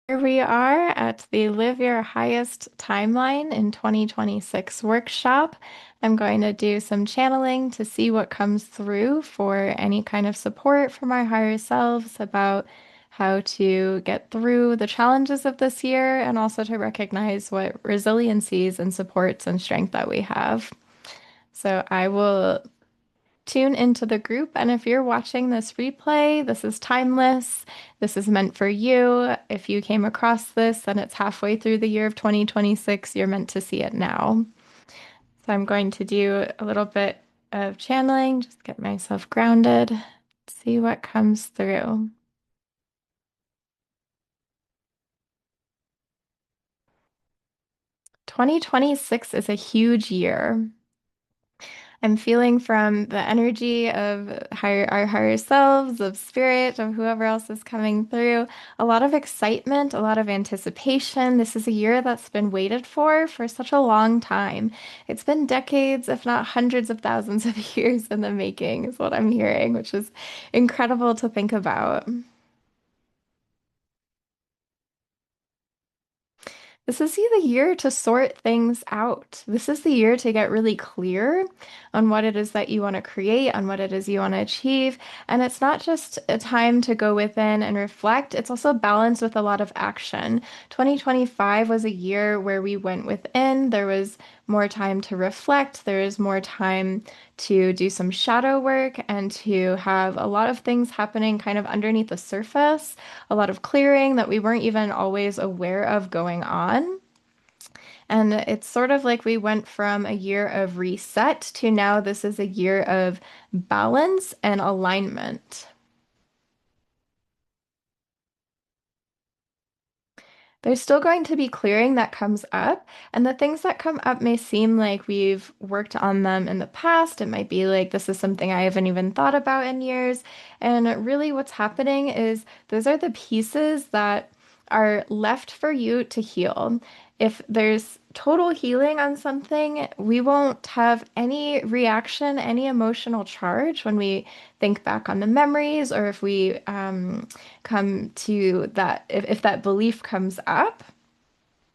Here we are at the Live Your Highest Timeline in 2026 workshop. I'm going to do some channeling to see what comes through for any kind of support from our higher selves about how to get through the challenges of this year and also to recognize what resiliencies and supports and strength that we have. So I will tune into the group. And if you're watching this replay, this is timeless. This is meant for you. If you came across this and it's halfway through the year of 2026, you're meant to see it now. So I'm going to do a little bit of channeling, just get myself grounded, see what comes through. 2026 is a huge year. I'm feeling from the energy of our higher selves, of spirit, of whoever else is coming through, a lot of excitement, a lot of anticipation. This is a year that's been waited for such a long time. It's been decades, if not hundreds of thousands of years in the making, is what I'm hearing, which is incredible to think about. This is the year to sort things out. This is the year to get really clear on what it is that you want to create, on what it is you want to achieve. And it's not just a time to go within and reflect, it's also balanced with a lot of action. 2025 was a year where we went within. There was more time to reflect, there is more time to do some shadow work and to have a lot of things happening kind of underneath the surface, a lot of clearing that we weren't even always aware of going on. And it's sort of like we went from a year of reset to now this is a year of balance and alignment. There's still going to be clearing that comes up, and the things that come up may seem like we've worked on them in the past. It might be like this is something I haven't even thought about in years. And really, what's happening is those are the pieces that are left for you to heal. If there's total healing on something, we won't have any reaction, any emotional charge when we think back on the memories, or if we come to that, if that belief comes up,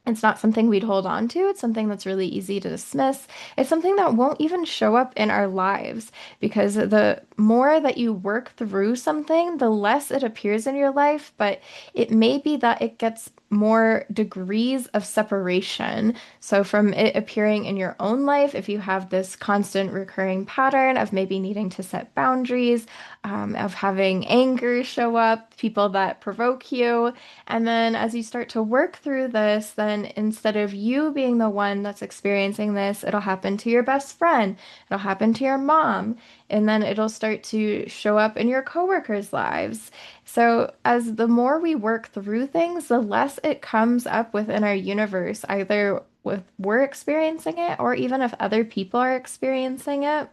it's not something we'd hold on to. It's something that's really easy to dismiss. It's something that won't even show up in our lives because the more that you work through something, the less it appears in your life. But it may be that it gets more degrees of separation. So, from it appearing in your own life, if you have this constant recurring pattern of maybe needing to set boundaries, of having anger show up, people that provoke you, and then as you start to work through this, then instead of you being the one that's experiencing this, it'll happen to your best friend, it'll happen to your mom, and then it'll start to show up in your coworkers' lives. So as the more we work through things, the less it comes up within our universe, either with we're experiencing it or even if other people are experiencing it.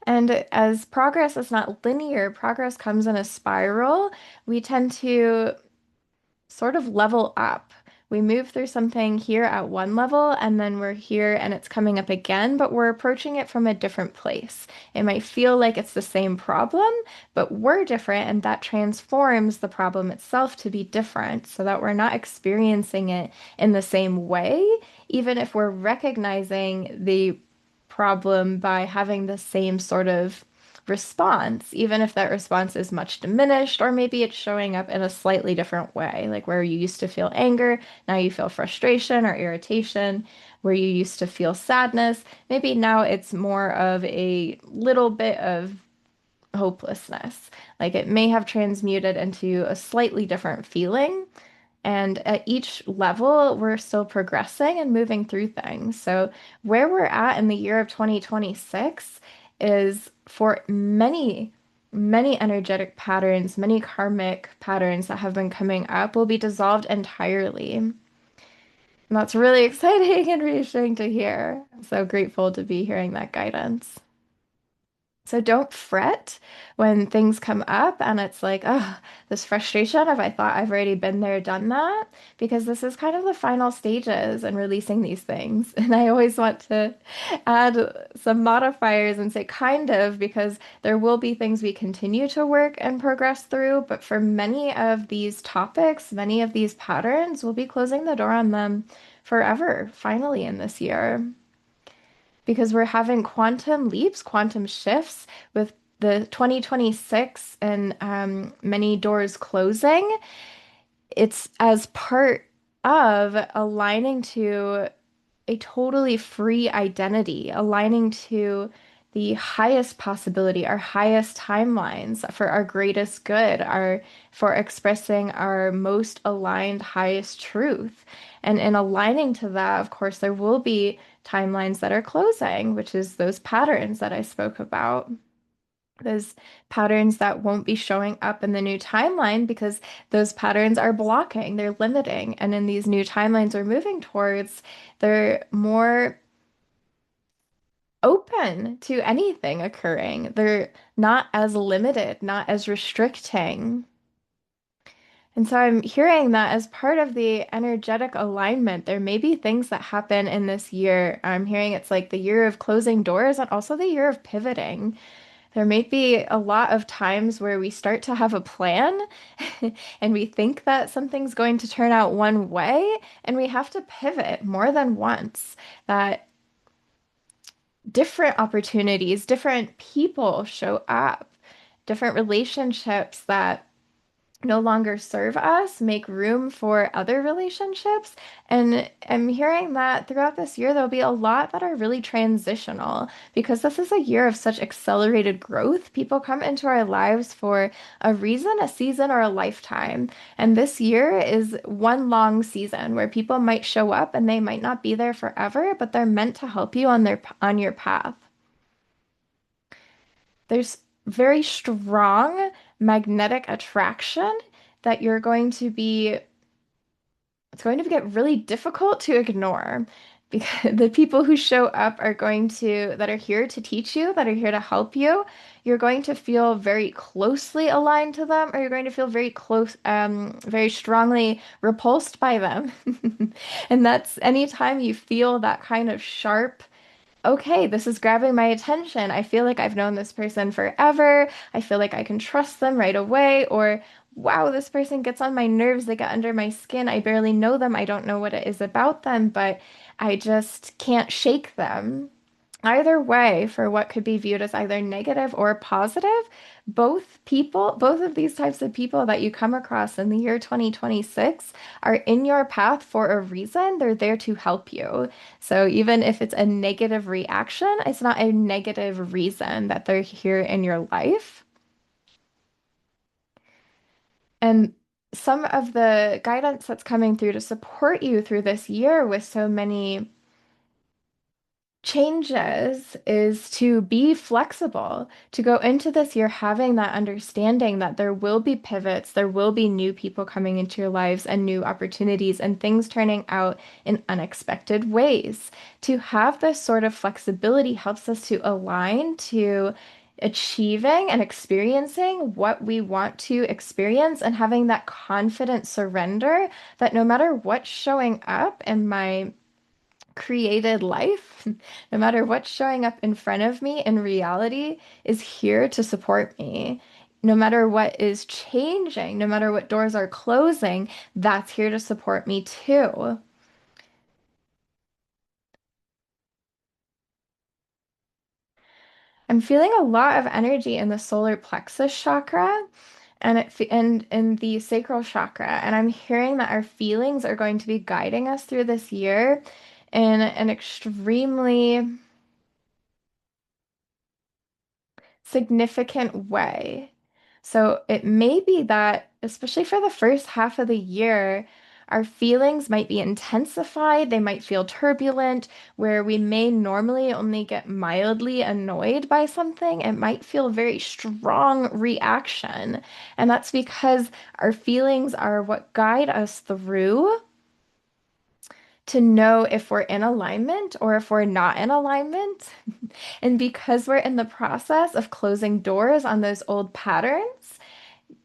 And as progress is not linear, progress comes in a spiral. We tend to sort of level up. We move through something here at one level, and then we're here and it's coming up again, but we're approaching it from a different place. It might feel like it's the same problem, but we're different, and that transforms the problem itself to be different so that we're not experiencing it in the same way, even if we're recognizing the problem by having the same sort of response, even if that response is much diminished, or maybe it's showing up in a slightly different way, like where you used to feel anger, now you feel frustration or irritation, where you used to feel sadness, maybe now it's more of a little bit of hopelessness. Like it may have transmuted into a slightly different feeling. And at each level, we're still progressing and moving through things. So, where we're at in the year of 2026 is for many, many energetic patterns, many karmic patterns that have been coming up will be dissolved entirely. And that's really exciting and reassuring to hear. I'm so grateful to be hearing that guidance. So don't fret when things come up and it's like, oh, this frustration of I thought I've already been there, done that, because this is kind of the final stages in releasing these things. And I always want to add some modifiers and say kind of, because there will be things we continue to work and progress through. But for many of these topics, many of these patterns, we'll be closing the door on them forever, finally in this year because we're having quantum leaps, quantum shifts with the 2026 and many doors closing. It's as part of aligning to a totally free identity, aligning to the highest possibility, our highest timelines for our greatest good, our for expressing our most aligned highest truth. And in aligning to that, of course, there will be timelines that are closing, which is those patterns that I spoke about. Those patterns that won't be showing up in the new timeline because those patterns are blocking, they're limiting. And in these new timelines we're moving towards, they're more open to anything occurring. They're not as limited, not as restricting. And so I'm hearing that as part of the energetic alignment, there may be things that happen in this year. I'm hearing it's like the year of closing doors and also the year of pivoting. There may be a lot of times where we start to have a plan and we think that something's going to turn out one way, and we have to pivot more than once. That different opportunities, different people show up, different relationships that no longer serve us, make room for other relationships. And I'm hearing that throughout this year, there'll be a lot that are really transitional because this is a year of such accelerated growth. People come into our lives for a reason, a season, or a lifetime. And this year is one long season where people might show up and they might not be there forever, but they're meant to help you on your path. There's very strong magnetic attraction that you're going to be, it's going to get really difficult to ignore because the people who show up are going to, that are here to teach you, that are here to help you, you're going to feel very closely aligned to them, or you're going to feel very close, very strongly repulsed by them. And that's anytime you feel that kind of sharp, okay, this is grabbing my attention. I feel like I've known this person forever. I feel like I can trust them right away. Or, wow, this person gets on my nerves. They get under my skin. I barely know them. I don't know what it is about them, but I just can't shake them. Either way, for what could be viewed as either negative or positive, both people, both of these types of people that you come across in the year 2026 are in your path for a reason. They're there to help you. So even if it's a negative reaction, it's not a negative reason that they're here in your life. And some of the guidance that's coming through to support you through this year with so many changes is to be flexible, to go into this year having that understanding that there will be pivots, there will be new people coming into your lives and new opportunities and things turning out in unexpected ways. To have this sort of flexibility helps us to align to achieving and experiencing what we want to experience and having that confident surrender that no matter what's showing up in my created life, no matter what's showing up in front of me in reality, is here to support me. No matter what is changing, no matter what doors are closing, that's here to support me too. I'm feeling a lot of energy in the solar plexus chakra and in the sacral chakra, and I'm hearing that our feelings are going to be guiding us through this year in an extremely significant way. So it may be that, especially for the first half of the year, our feelings might be intensified. They might feel turbulent, where we may normally only get mildly annoyed by something. It might feel very strong reaction. And that's because our feelings are what guide us through to know if we're in alignment or if we're not in alignment. And because we're in the process of closing doors on those old patterns,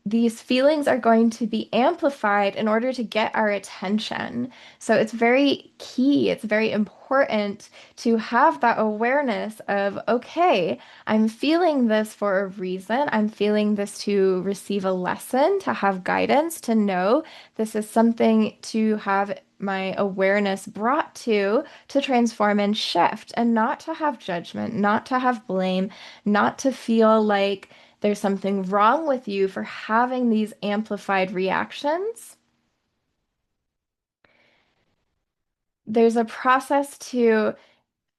these feelings are going to be amplified in order to get our attention. So it's very key, it's very important to have that awareness of, okay, I'm feeling this for a reason. I'm feeling this to receive a lesson, to have guidance, to know this is something to have my awareness brought to transform and shift, and not to have judgment, not to have blame, not to feel like there's something wrong with you for having these amplified reactions. There's a process to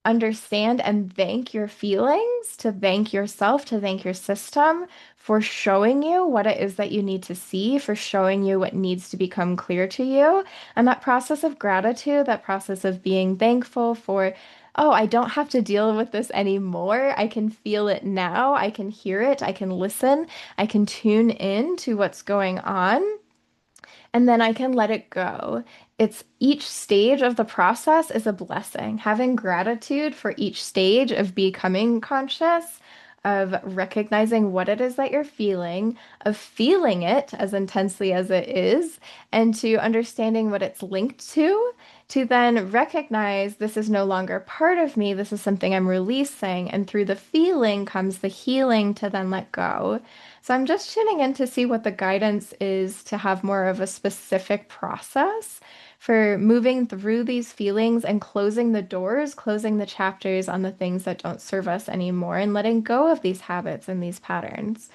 understand and thank your feelings, to thank yourself, to thank your system for showing you what it is that you need to see, for showing you what needs to become clear to you. And that process of gratitude, that process of being thankful for, oh, I don't have to deal with this anymore. I can feel it now. I can hear it. I can listen. I can tune in to what's going on, and then I can let it go. It's each stage of the process is a blessing. Having gratitude for each stage of becoming conscious, of recognizing what it is that you're feeling, of feeling it as intensely as it is, and to understanding what it's linked to then recognize this is no longer part of me, this is something I'm releasing. And through the feeling comes the healing to then let go. So I'm just tuning in to see what the guidance is to have more of a specific process for moving through these feelings and closing the doors, closing the chapters on the things that don't serve us anymore, and letting go of these habits and these patterns.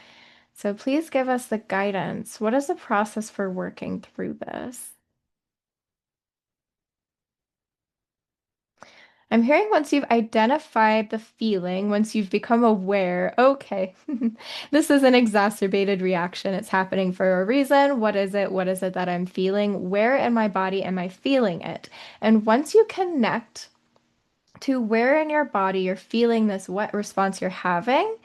So please give us the guidance. What is the process for working through this? I'm hearing once you've identified the feeling, once you've become aware, okay, this is an exacerbated reaction. It's happening for a reason. What is it? What is it that I'm feeling? Where in my body am I feeling it? And once you connect to where in your body you're feeling this, what response you're having,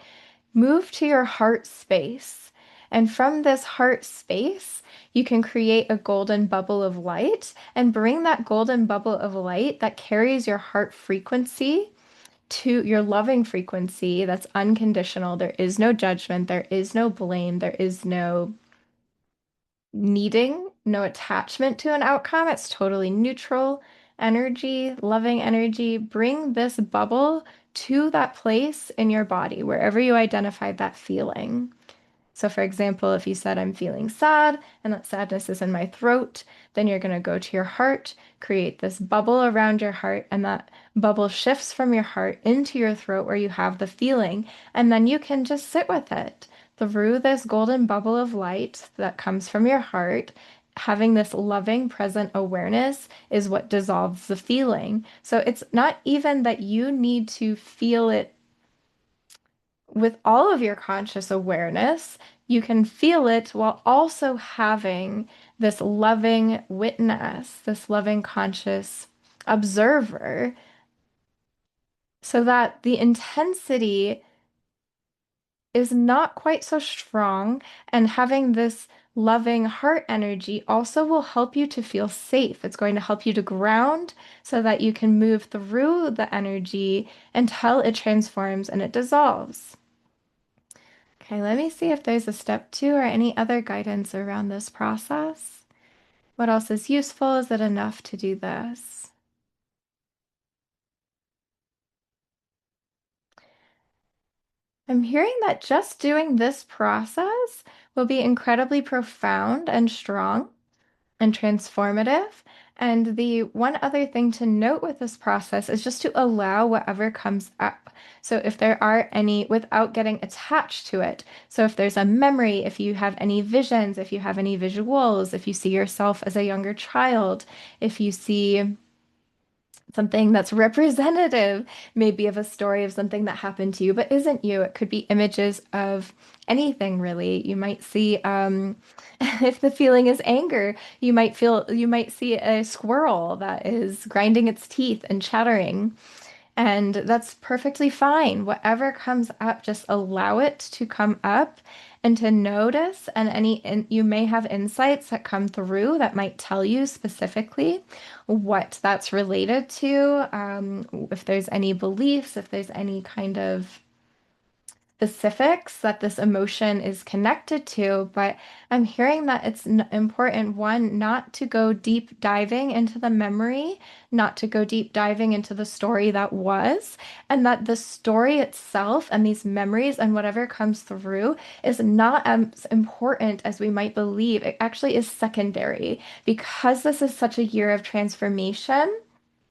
move to your heart space. And from this heart space, you can create a golden bubble of light and bring that golden bubble of light that carries your heart frequency to your loving frequency that's unconditional. There is no judgment, there is no blame, there is no needing, no attachment to an outcome. It's totally neutral energy, loving energy. Bring this bubble to that place in your body, wherever you identified that feeling. So, for example, if you said, I'm feeling sad and that sadness is in my throat, then you're going to go to your heart, create this bubble around your heart, and that bubble shifts from your heart into your throat where you have the feeling. And then you can just sit with it through this golden bubble of light that comes from your heart. Having this loving, present awareness is what dissolves the feeling. So, it's not even that you need to feel it with all of your conscious awareness, you can feel it while also having this loving witness, this loving conscious observer, so that the intensity is not quite so strong. And having this loving heart energy also will help you to feel safe. It's going to help you to ground so that you can move through the energy until it transforms and it dissolves. Okay, let me see if there's a step two or any other guidance around this process. What else is useful? Is it enough to do this? I'm hearing that just doing this process will be incredibly profound and strong and transformative. And the one other thing to note with this process is just to allow whatever comes up. So if there are any, without getting attached to it. So if there's a memory, if you have any visions, if you have any visuals, if you see yourself as a younger child, if you see something that's representative, maybe of a story of something that happened to you but isn't you. It could be images of anything really. You might see, if the feeling is anger, you might see a squirrel that is grinding its teeth and chattering. And that's perfectly fine. Whatever comes up, just allow it to come up and to notice. And you may have insights that come through that might tell you specifically what that's related to. If there's any beliefs, if there's any kind of specifics that this emotion is connected to, but I'm hearing that it's important, one, not to go deep diving into the memory, not to go deep diving into the story that was, and that the story itself and these memories and whatever comes through is not as important as we might believe. It actually is secondary because this is such a year of transformation.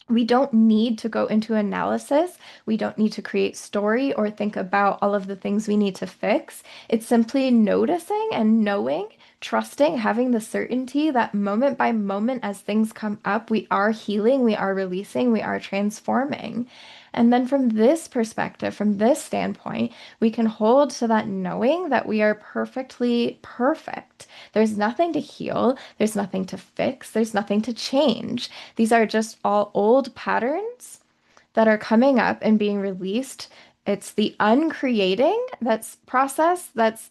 We don't need to go into analysis. We don't need to create story or think about all of the things we need to fix. It's simply noticing and knowing, trusting, having the certainty that moment by moment as things come up, we are healing, we are releasing, we are transforming. And then from this perspective, from this standpoint, we can hold to that knowing that we are perfectly perfect. There's nothing to heal, there's nothing to fix, there's nothing to change. These are just all old patterns that are coming up and being released. It's the uncreating that's process that's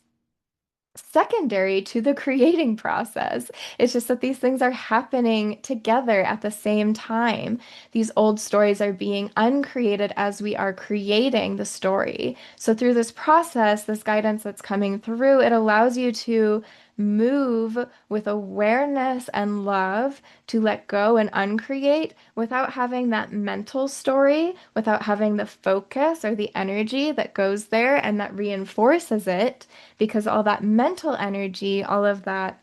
secondary to the creating process. It's just that these things are happening together at the same time. These old stories are being uncreated as we are creating the story. So through this process, this guidance that's coming through, it allows you to move with awareness and love to let go and uncreate without having that mental story, without having the focus or the energy that goes there and that reinforces it, because all that mental energy, all of that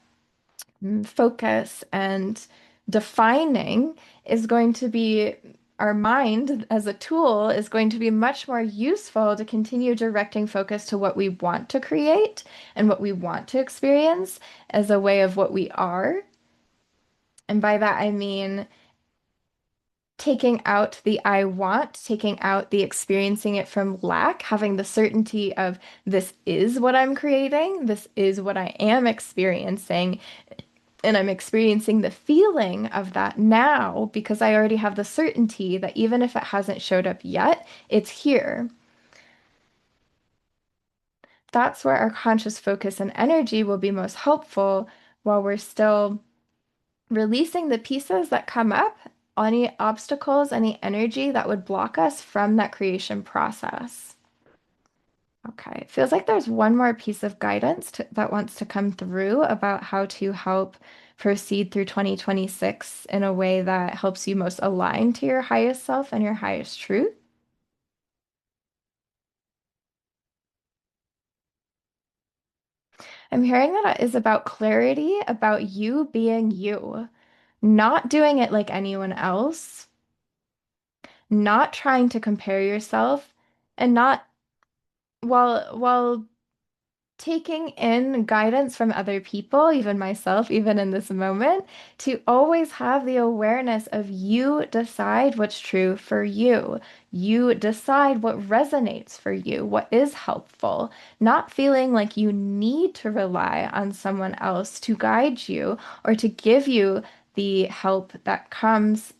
focus and defining is going to be our mind as a tool is going to be much more useful to continue directing focus to what we want to create and what we want to experience as a way of what we are. And by that, I mean taking out the I want, taking out the experiencing it from lack, having the certainty of this is what I'm creating, this is what I am experiencing, and I'm experiencing the feeling of that now because I already have the certainty that even if it hasn't showed up yet, it's here. That's where our conscious focus and energy will be most helpful while we're still releasing the pieces that come up, any obstacles, any energy that would block us from that creation process. Okay, it feels like there's one more piece of guidance that wants to come through about how to help proceed through 2026 in a way that helps you most align to your highest self and your highest truth. I'm hearing that it is about clarity, about you being you, not doing it like anyone else, not trying to compare yourself, and not while taking in guidance from other people, even myself, even in this moment, to always have the awareness of you decide what's true for you. You decide what resonates for you, what is helpful, not feeling like you need to rely on someone else to guide you or to give you the help that comes.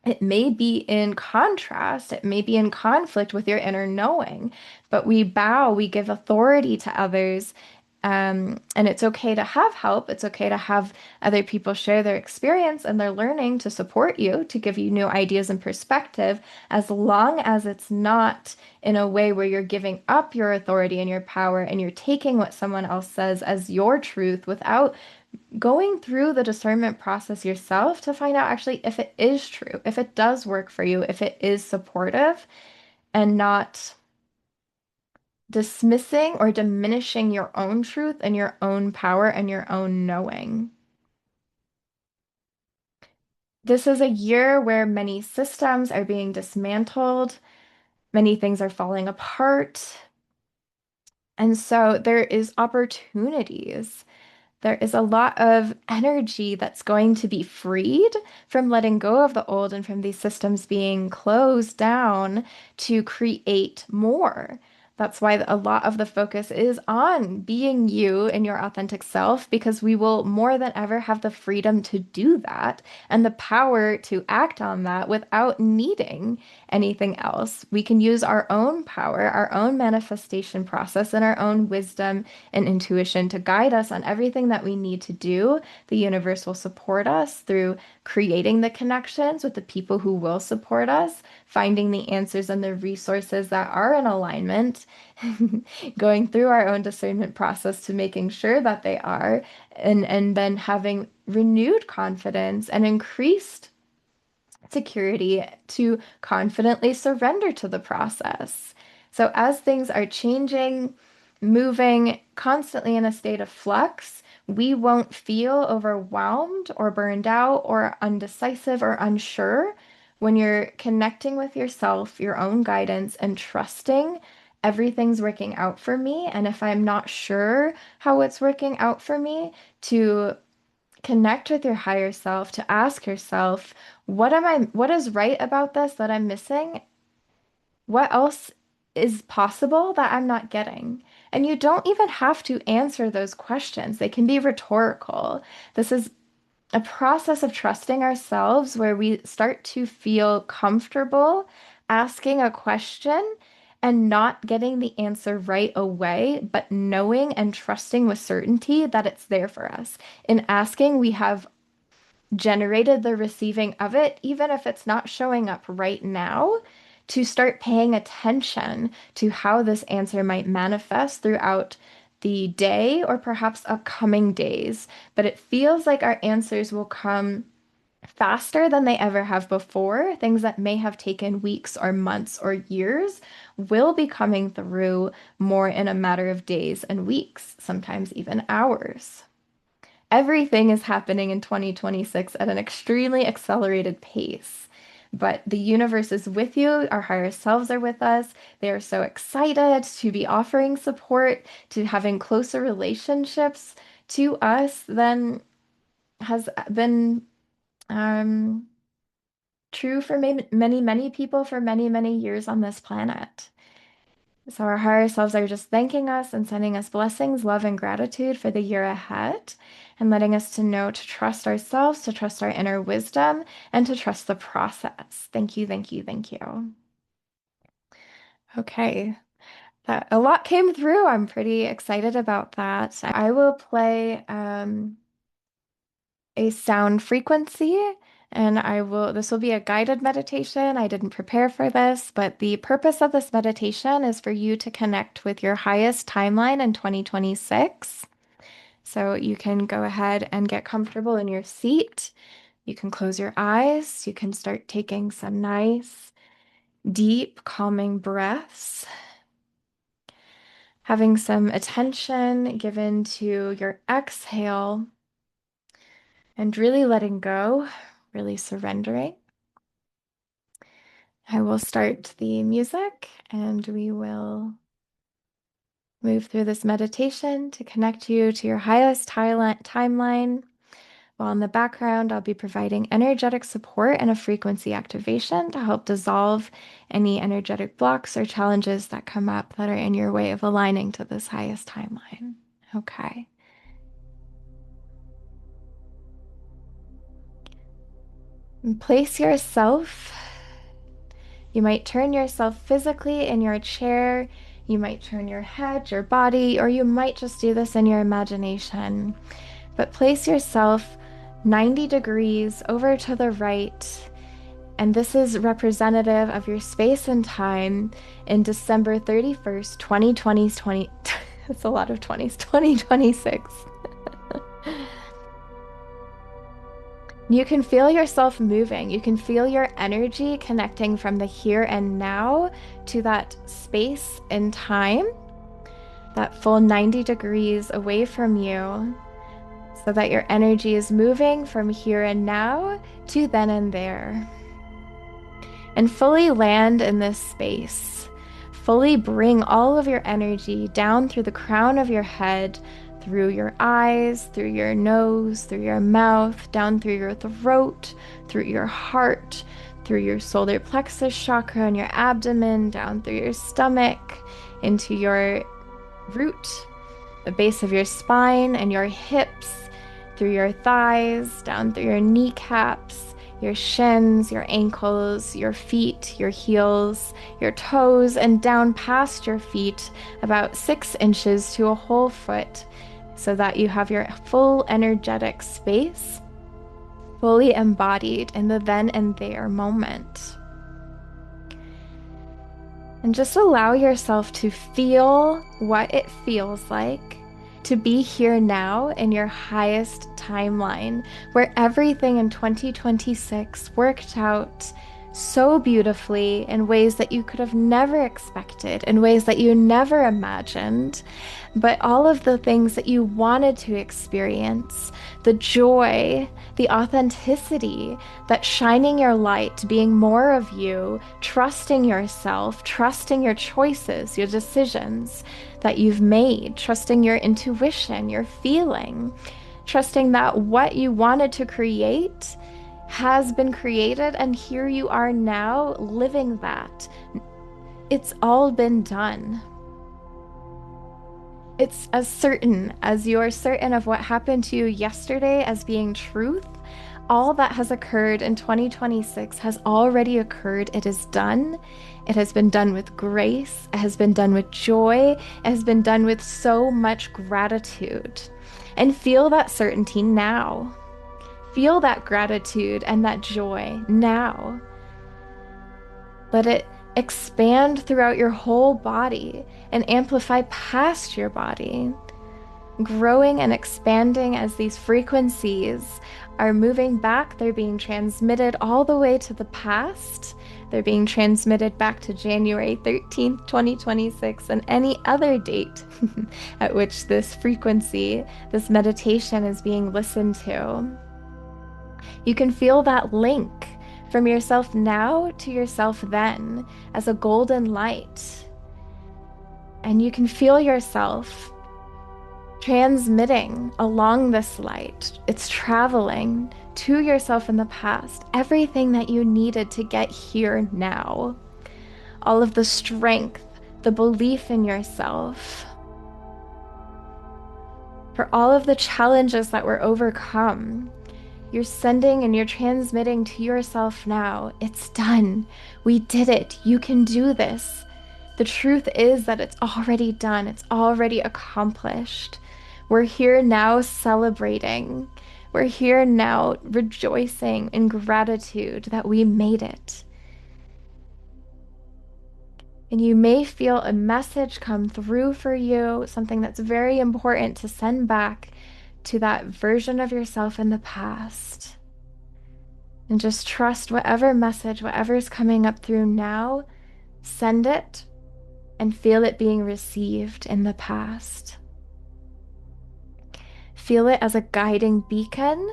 It may be in contrast, it may be in conflict with your inner knowing, but we bow, we give authority to others. And it's okay to have help. It's okay to have other people share their experience and their learning to support you, to give you new ideas and perspective, as long as it's not in a way where you're giving up your authority and your power and you're taking what someone else says as your truth without going through the discernment process yourself to find out actually if it is true, if it does work for you, if it is supportive, and not dismissing or diminishing your own truth and your own power and your own knowing. This is a year where many systems are being dismantled, many things are falling apart. And so there is opportunities. There is a lot of energy that's going to be freed from letting go of the old and from these systems being closed down to create more. That's why a lot of the focus is on being you and your authentic self, because we will more than ever have the freedom to do that and the power to act on that without needing anything else. We can use our own power, our own manifestation process, and our own wisdom and intuition to guide us on everything that we need to do. The universe will support us through creating the connections with the people who will support us, finding the answers and the resources that are in alignment, going through our own discernment process to making sure that they are, and then having renewed confidence and increased security to confidently surrender to the process. So, as things are changing, moving, constantly in a state of flux, we won't feel overwhelmed or burned out or undecisive or unsure when you're connecting with yourself, your own guidance, and trusting everything's working out for me. And if I'm not sure how it's working out for me, to connect with your higher self, to ask yourself, what is right about this that I'm missing? What else is possible that I'm not getting? And you don't even have to answer those questions. They can be rhetorical. This is a process of trusting ourselves where we start to feel comfortable asking a question and not getting the answer right away, but knowing and trusting with certainty that it's there for us. In asking, we have generated the receiving of it, even if it's not showing up right now, to start paying attention to how this answer might manifest throughout the day or perhaps upcoming days. But it feels like our answers will come faster than they ever have before. Things that may have taken weeks or months or years will be coming through more in a matter of days and weeks, sometimes even hours. Everything is happening in 2026 at an extremely accelerated pace. But the universe is with you. Our higher selves are with us. They are so excited to be offering support, to having closer relationships to us than has been um, true for many people for many years on this planet. So our higher selves are just thanking us and sending us blessings, love, and gratitude for the year ahead, and letting us to know to trust ourselves, to trust our inner wisdom, and to trust the process. Thank you, thank you, thank you. Okay, that a lot came through. I'm pretty excited about that. I will play a sound frequency. And this will be a guided meditation. I didn't prepare for this, but the purpose of this meditation is for you to connect with your highest timeline in 2026. So you can go ahead and get comfortable in your seat. You can close your eyes. You can start taking some nice, deep, calming breaths. Having some attention given to your exhale and really letting go, really surrendering. I will start the music and we will move through this meditation to connect you to your highest timeline. While in the background, I'll be providing energetic support and a frequency activation to help dissolve any energetic blocks or challenges that come up that are in your way of aligning to this highest timeline. Okay. And place yourself. You might turn yourself physically in your chair. You might turn your head, your body, or you might just do this in your imagination. But place yourself 90 degrees over to the right. And this is representative of your space and time in December 31st, 2020. It's a lot of 20s, 2026. You can feel yourself moving. You can feel your energy connecting from the here and now to that space and time, that full 90 degrees away from you, so that your energy is moving from here and now to then and there. And fully land in this space. Fully bring all of your energy down through the crown of your head, through your eyes, through your nose, through your mouth, down through your throat, through your heart, through your solar plexus chakra and your abdomen, down through your stomach, into your root, the base of your spine and your hips, through your thighs, down through your kneecaps, your shins, your ankles, your feet, your heels, your toes, and down past your feet about 6 inches to a whole foot, so that you have your full energetic space fully embodied in the then and there moment. And just allow yourself to feel what it feels like to be here now in your highest timeline, where everything in 2026 worked out so beautifully in ways that you could have never expected, in ways that you never imagined. But all of the things that you wanted to experience, the joy, the authenticity, that shining your light, being more of you, trusting yourself, trusting your choices, your decisions that you've made, trusting your intuition, your feeling, trusting that what you wanted to create has been created, and here you are now living that. It's all been done. It's as certain as you're certain of what happened to you yesterday as being truth. All that has occurred in 2026 has already occurred. It is done. It has been done with grace. It has been done with joy. It has been done with so much gratitude. And feel that certainty now. Feel that gratitude and that joy now. Let it expand throughout your whole body and amplify past your body, growing and expanding as these frequencies are moving back. They're being transmitted all the way to the past. They're being transmitted back to January 13th, 2026, and any other date at which this frequency, this meditation is being listened to. You can feel that link from yourself now to yourself then as a golden light. And you can feel yourself transmitting along this light. It's traveling to yourself in the past, everything that you needed to get here now. All of the strength, the belief in yourself, for all of the challenges that were overcome. You're sending and you're transmitting to yourself now. It's done. We did it. You can do this. The truth is that it's already done. It's already accomplished. We're here now celebrating. We're here now rejoicing in gratitude that we made it. And you may feel a message come through for you, something that's very important to send back to that version of yourself in the past. And just trust whatever message, whatever's coming up through now, send it and feel it being received in the past. Feel it as a guiding beacon,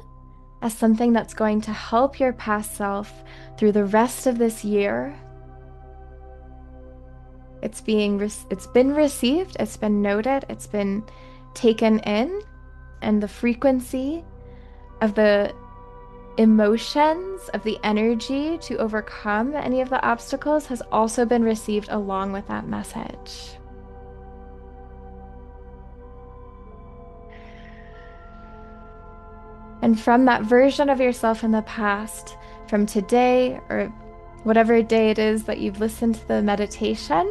as something that's going to help your past self through the rest of this year. It's been received, it's been noted, it's been taken in. And the frequency of the emotions, of the energy to overcome any of the obstacles has also been received along with that message. And from that version of yourself in the past, from today or whatever day it is that you've listened to the meditation,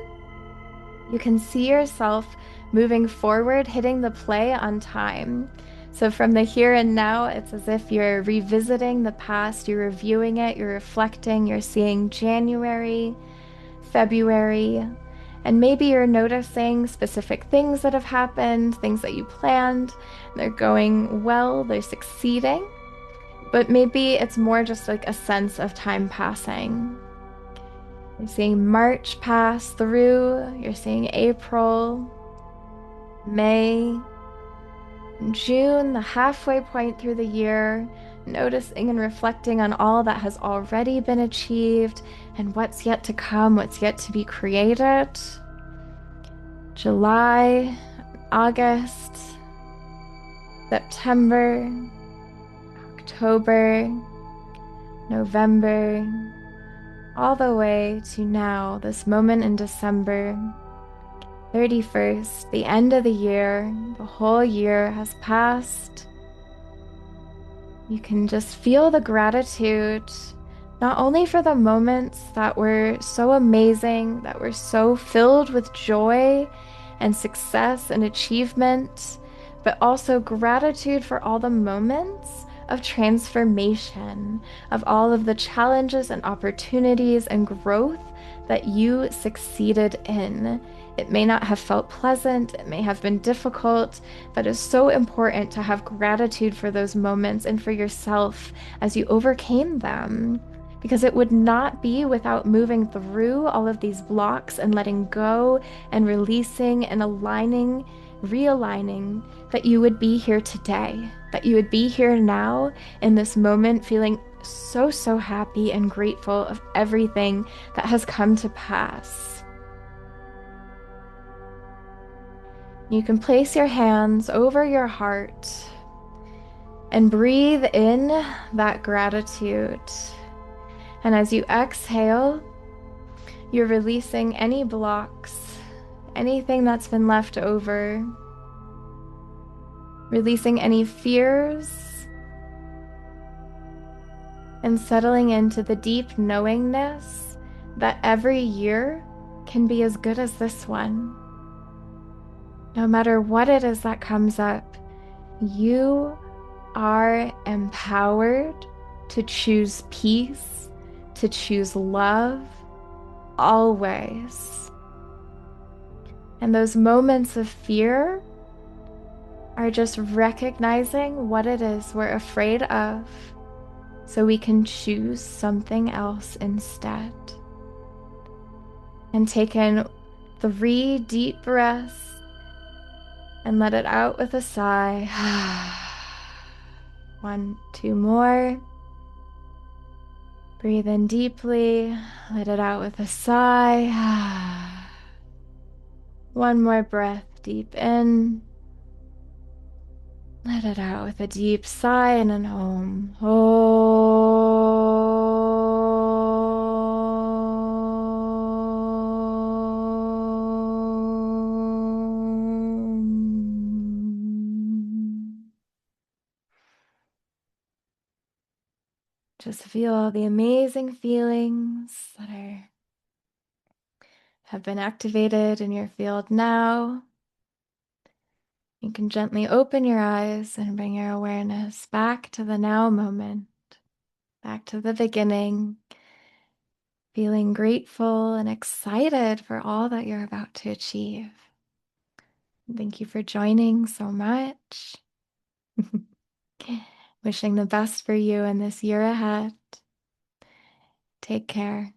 you can see yourself moving forward, hitting the play on time. So from the here and now, it's as if you're revisiting the past, you're reviewing it, you're reflecting, you're seeing January, February, and maybe you're noticing specific things that have happened, things that you planned. They're going well, they're succeeding, but maybe it's more just like a sense of time passing. You're seeing March pass through, you're seeing April, May, June, the halfway point through the year, noticing and reflecting on all that has already been achieved and what's yet to come, what's yet to be created. July, August, September, October, November, all the way to now, this moment in December. 31st, the end of the year, the whole year has passed. You can just feel the gratitude, not only for the moments that were so amazing, that were so filled with joy and success and achievement, but also gratitude for all the moments of transformation, of all of the challenges and opportunities and growth that you succeeded in. It may not have felt pleasant, it may have been difficult, but it's so important to have gratitude for those moments and for yourself as you overcame them. Because it would not be without moving through all of these blocks and letting go and releasing and aligning, realigning, that you would be here today, that you would be here now in this moment feeling so, so happy and grateful of everything that has come to pass. You can place your hands over your heart and breathe in that gratitude. And as you exhale, you're releasing any blocks, anything that's been left over, releasing any fears, and settling into the deep knowingness that every year can be as good as this one. No matter what it is that comes up, you are empowered to choose peace, to choose love, always. And those moments of fear are just recognizing what it is we're afraid of so we can choose something else instead. And take in 3 deep breaths and let it out with a sigh. 1, 2 more. Breathe in deeply, let it out with a sigh. 1 more breath deep in. Let it out with a deep sigh and an om. Om. Just feel all the amazing feelings that have been activated in your field now. You can gently open your eyes and bring your awareness back to the now moment, back to the beginning, feeling grateful and excited for all that you're about to achieve. Thank you for joining so much. Wishing the best for you in this year ahead. Take care.